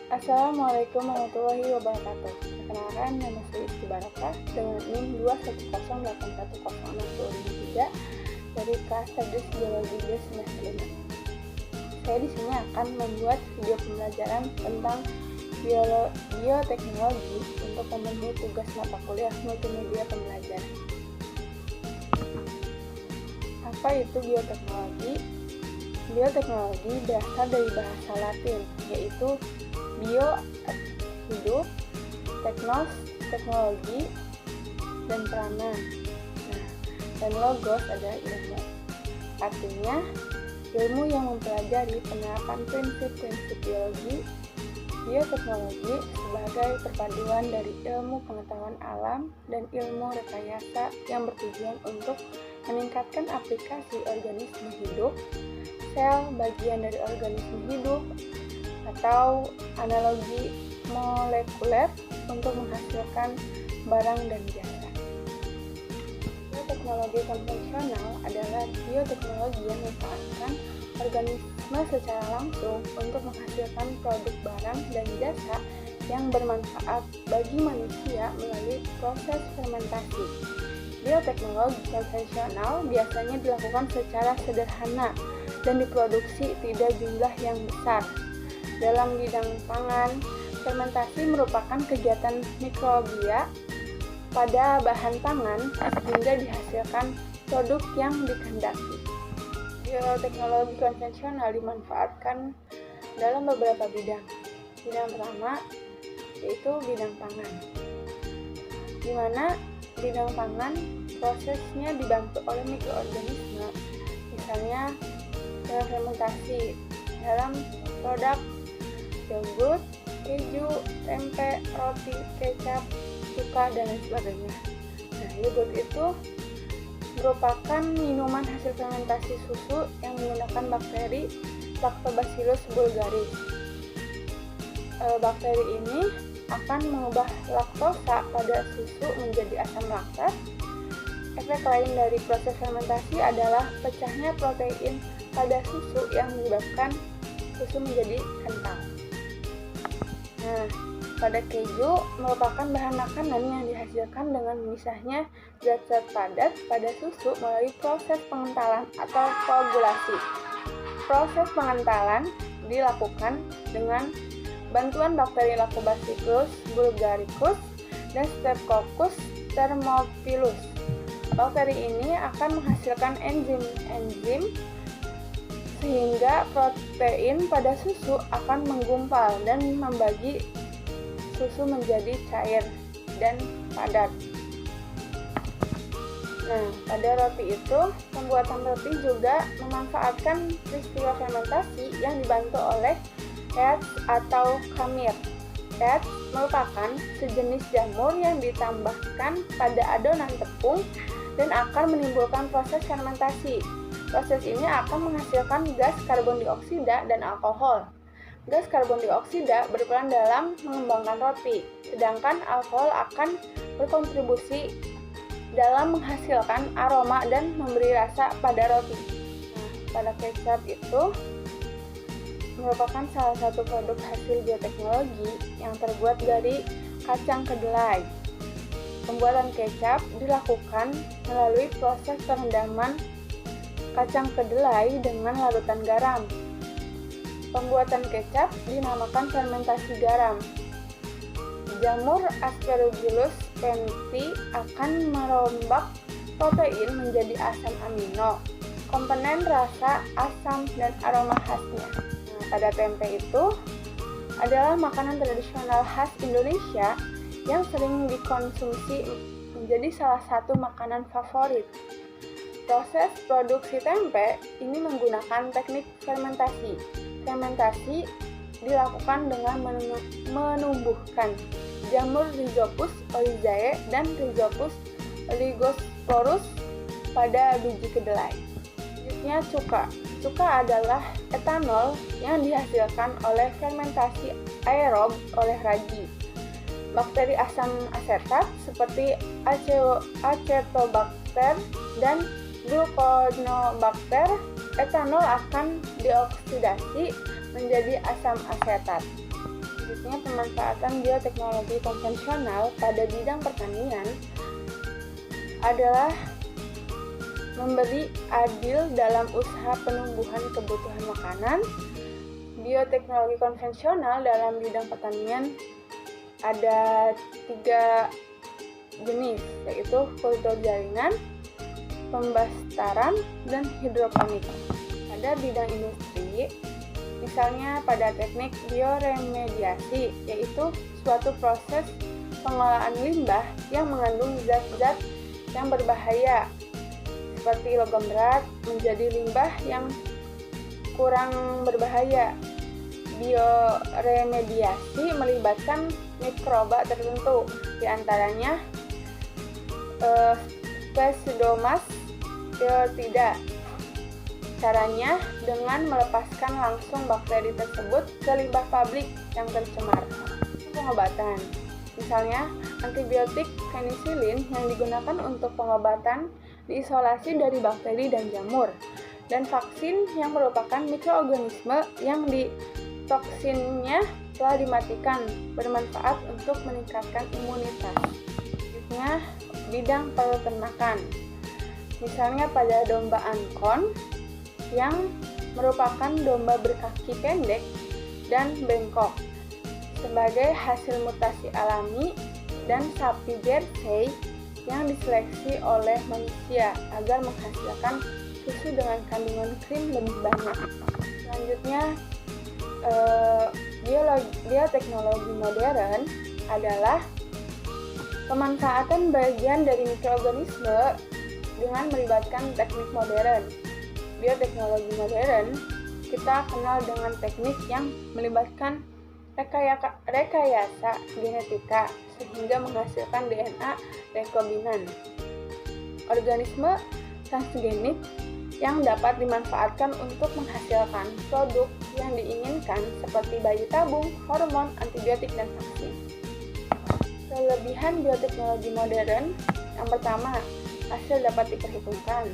Assalamualaikum warahmatullahi wabarakatuh. Perkenalkan, nama saya Isti Barokah dengan NIM 210818063 dari kelas Tadris Biologi B semester 5. Saya di sini akan membuat video pembelajaran tentang bioteknologi untuk memenuhi tugas mata kuliah multimedia pembelajaran. Apa itu bioteknologi? Bioteknologi berasal dari bahasa Latin, yaitu bio hidup, teknos teknologi, dan prana. Dan logos adalah ilmu. Artinya ilmu yang mempelajari penerapan prinsip-prinsip biologi. Bioteknologi sebagai perpaduan dari ilmu pengetahuan alam dan ilmu rekayasa yang bertujuan untuk meningkatkan aplikasi organisme hidup, sel bagian dari organisme hidup, atau analogi molekuler untuk menghasilkan barang dan jasa. Bioteknologi konvensional adalah bioteknologi yang memanfaatkan organisme secara langsung untuk menghasilkan produk barang dan jasa yang bermanfaat bagi manusia melalui proses fermentasi. Bioteknologi konvensional biasanya dilakukan secara sederhana dan diproduksi tidak jumlah yang besar. Dalam bidang pangan, fermentasi merupakan kegiatan mikrobia pada bahan pangan hingga dihasilkan produk yang dikehendaki. Bioteknologi konvensional dimanfaatkan dalam beberapa bidang. Bidang pertama yaitu bidang pangan, di mana bidang pangan prosesnya dibantu oleh mikroorganisme, misalnya dalam fermentasi dalam produk yogurt, keju, tempe, roti, kecap, cuka, dan lain sebagainya. Yogurt itu merupakan minuman hasil fermentasi susu yang menggunakan bakteri Lactobacillus bulgaris. Bakteri ini akan mengubah laktosa pada susu menjadi asam laktat. Efek lain dari proses fermentasi adalah pecahnya protein pada susu yang menyebabkan susu menjadi kental. Pada keju merupakan bahan makanan yang dihasilkan dengan memisahnya zat-zat padat pada susu melalui proses pengentalan atau koagulasi. Proses pengentalan dilakukan dengan bantuan bakteri Lactobacillus bulgaricus dan Streptococcus thermophilus. Bakteri ini akan menghasilkan enzim sehingga protein pada susu akan menggumpal dan membagi susu menjadi cair dan padat. Pada roti itu, pembuatan roti juga memanfaatkan peristiwa fermentasi yang dibantu oleh yeast atau khamir. Yeast merupakan sejenis jamur yang ditambahkan pada adonan tepung dan akan menimbulkan proses fermentasi. Proses ini akan menghasilkan gas karbon dioksida dan alkohol. Gas karbon dioksida berperan dalam mengembangkan roti, sedangkan alkohol akan berkontribusi dalam menghasilkan aroma dan memberi rasa pada roti. Pada kecap itu merupakan salah satu produk hasil bioteknologi yang terbuat dari kacang kedelai. Pembuatan kecap dilakukan melalui proses perendaman kacang kedelai dengan larutan garam. Pembuatan kecap dinamakan fermentasi garam. Jamur Aspergillus penti akan merombak protein menjadi asam amino, komponen rasa, asam, dan aroma khasnya. Pada tempe itu adalah makanan tradisional khas Indonesia yang sering dikonsumsi menjadi salah satu makanan favorit. Proses produksi tempe ini menggunakan teknik fermentasi. Fermentasi dilakukan dengan menumbuhkan jamur Rhizopus oryzae dan Rhizopus oligosporus pada biji kedelai. Selanjutnya cuka. Cuka adalah etanol yang dihasilkan oleh fermentasi aerob oleh ragi. Bakteri asam asetat seperti Acetobacter dan Gluconobacter, etanol akan dioksidasi menjadi asam asetat. Selanjutnya, pemanfaatan bioteknologi konvensional pada bidang pertanian adalah memberi adil dalam usaha penumbuhan kebutuhan makanan. Bioteknologi konvensional dalam bidang pertanian ada 3 jenis, yaitu kultur jaringan, pembastaran, dan hidroponik. Pada bidang industri, misalnya pada teknik bioremediasi, yaitu suatu proses pengolahan limbah yang mengandung zat-zat yang berbahaya seperti logam berat menjadi limbah yang kurang berbahaya. Bioremediasi melibatkan mikroba tertentu, diantaranya Pseudomonas pyrrhotida. Caranya dengan melepaskan langsung bakteri tersebut ke limbah pabrik yang tercemar. Pengobatan, misalnya antibiotik penisilin yang digunakan untuk pengobatan diisolasi dari bakteri dan jamur, dan vaksin yang merupakan mikroorganisme yang toksinnya telah dimatikan, bermanfaat untuk meningkatkan imunitas. Selanjutnya, bidang peternakan, misalnya pada domba ankon yang merupakan domba berkaki pendek dan bengkok sebagai hasil mutasi alami, dan sapi Jersey yang diseleksi oleh manusia agar menghasilkan susu dengan kandungan krim lebih banyak. Selanjutnya, bioteknologi modern adalah pemanfaatan bagian dari mikroorganisme dengan melibatkan teknik modern. Bioteknologi modern kita kenal dengan teknik yang melibatkan rekayasa genetika sehingga menghasilkan DNA rekombinan. Organisme transgenik yang dapat dimanfaatkan untuk menghasilkan produk yang diinginkan seperti bayi tabung, hormon, antibiotik, dan vaksin. Kelebihan bioteknologi modern, yang pertama, hasil dapat diperhitungkan.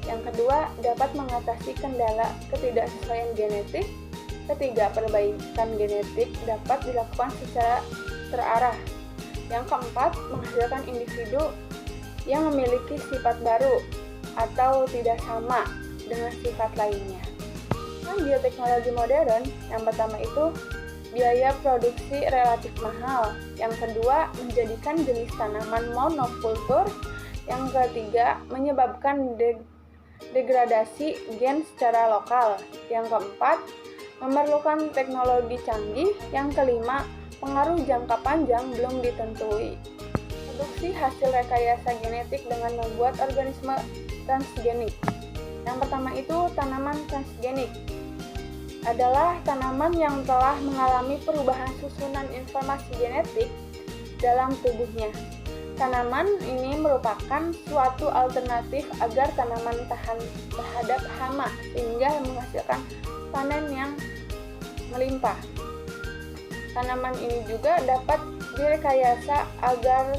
Yang kedua, dapat mengatasi kendala ketidaksesuaian genetik. Ketiga, perbaikan genetik dapat dilakukan secara terarah. Yang keempat, menghasilkan individu yang memiliki sifat baru atau tidak sama dengan sifat lainnya. Bioteknologi modern, yang pertama itu biaya produksi relatif mahal. Yang kedua, menjadikan jenis tanaman monokultur. Yang ketiga, menyebabkan degradasi gen secara lokal. Yang keempat, memerlukan teknologi canggih. Yang kelima, pengaruh jangka panjang belum ditentui. Produksi hasil rekayasa genetik dengan membuat organisme transgenik. Yang pertama itu tanaman transgenik adalah tanaman yang telah mengalami perubahan susunan informasi genetik dalam tubuhnya. Tanaman ini merupakan suatu alternatif agar tanaman tahan terhadap hama sehingga menghasilkan panen yang melimpah. Tanaman ini juga dapat direkayasa agar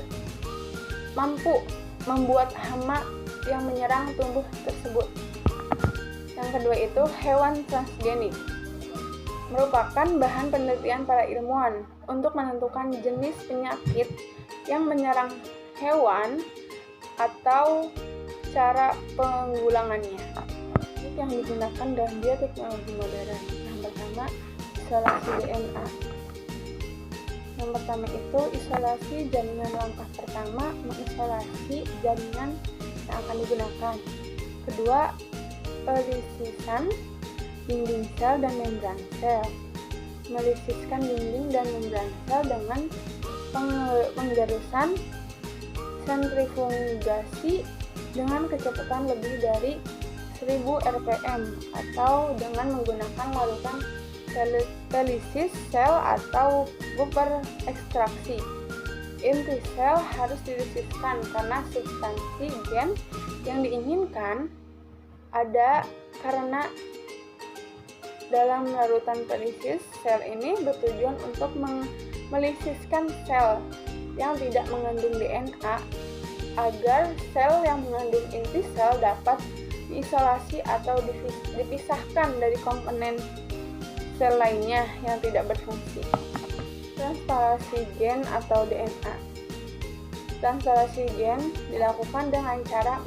mampu membuat hama yang menyerang tumbuh tersebut. Yang kedua itu hewan transgenik, merupakan bahan penelitian para ilmuwan untuk menentukan jenis penyakit yang menyerang hewan atau cara penggulangannya. Yang digunakan dalam bioteknologi modern, yang pertama isolasi DNA. Yang pertama itu isolasi jaringan. Langkah pertama, mengisolasi jaringan yang akan digunakan. Kedua, pelisisan dinding sel dan membran sel. Melisiskan dinding dan membran sel dengan penggerusan sentrifugasi dengan kecepatan lebih dari 1000 rpm atau dengan menggunakan larutan pelisis sel atau buffer ekstraksi. Inti sel harus dilisiskan karena substansi gen yang diinginkan ada karena dalam larutan pelisis sel ini bertujuan untuk melisiskan sel yang tidak mengandung DNA agar sel yang mengandung inti sel dapat diisolasi atau dipisahkan dari komponen sel lainnya yang tidak berfungsi. Transferasi gen atau DNA. Transferasi gen dilakukan dengan cara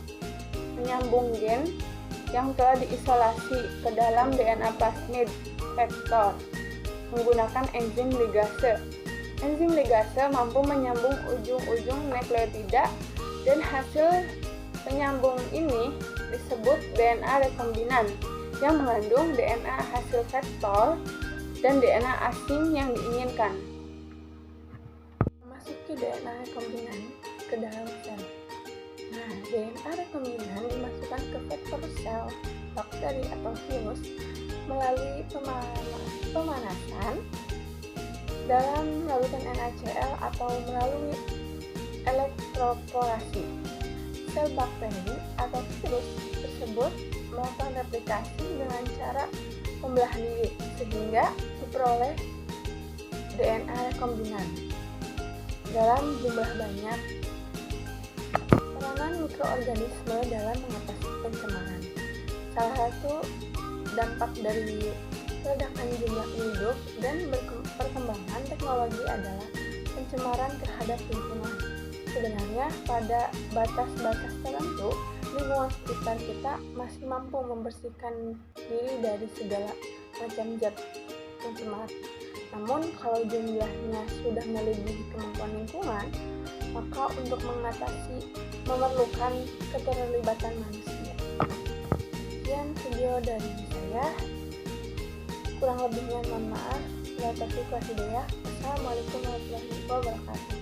menyambung gen yang telah diisolasi ke dalam DNA plasmid vektor menggunakan enzim ligase. Enzim ligase mampu menyambung ujung-ujung nukleotida dan hasil penyambung ini disebut DNA rekombinan yang mengandung DNA hasil vektor dan DNA asing yang diinginkan. Memasuki DNA rekombinan ke dalam sel. Nah, DNA rekombinan dimasukkan ke vektor sel bakteri atau virus melalui pemanasan dalam larutan NaCl atau melalui elektroporasi. Sel bakteri atau virus tersebut melakukan replikasi dengan cara pembelahan diri sehingga diperoleh DNA rekombinan dalam jumlah banyak. Peranan mikroorganisme dalam mengatasi pencemaran. Salah satu dampak dari ledakan jumlah hidup dan perkembangan teknologi adalah pencemaran terhadap lingkungan. Sebenarnya pada batas-batas tertentu, lingkungan sekitar kita masih mampu membersihkan diri dari segala macam zat pencemar. Namun kalau jumlahnya sudah melebihi kemampuan lingkungan, maka untuk mengatasi memerlukan keterlibatan manusia. Sekian video dari saya. Kurang lebihnya mohon maaf. Wassalamualaikum warahmatullahi wabarakatuh.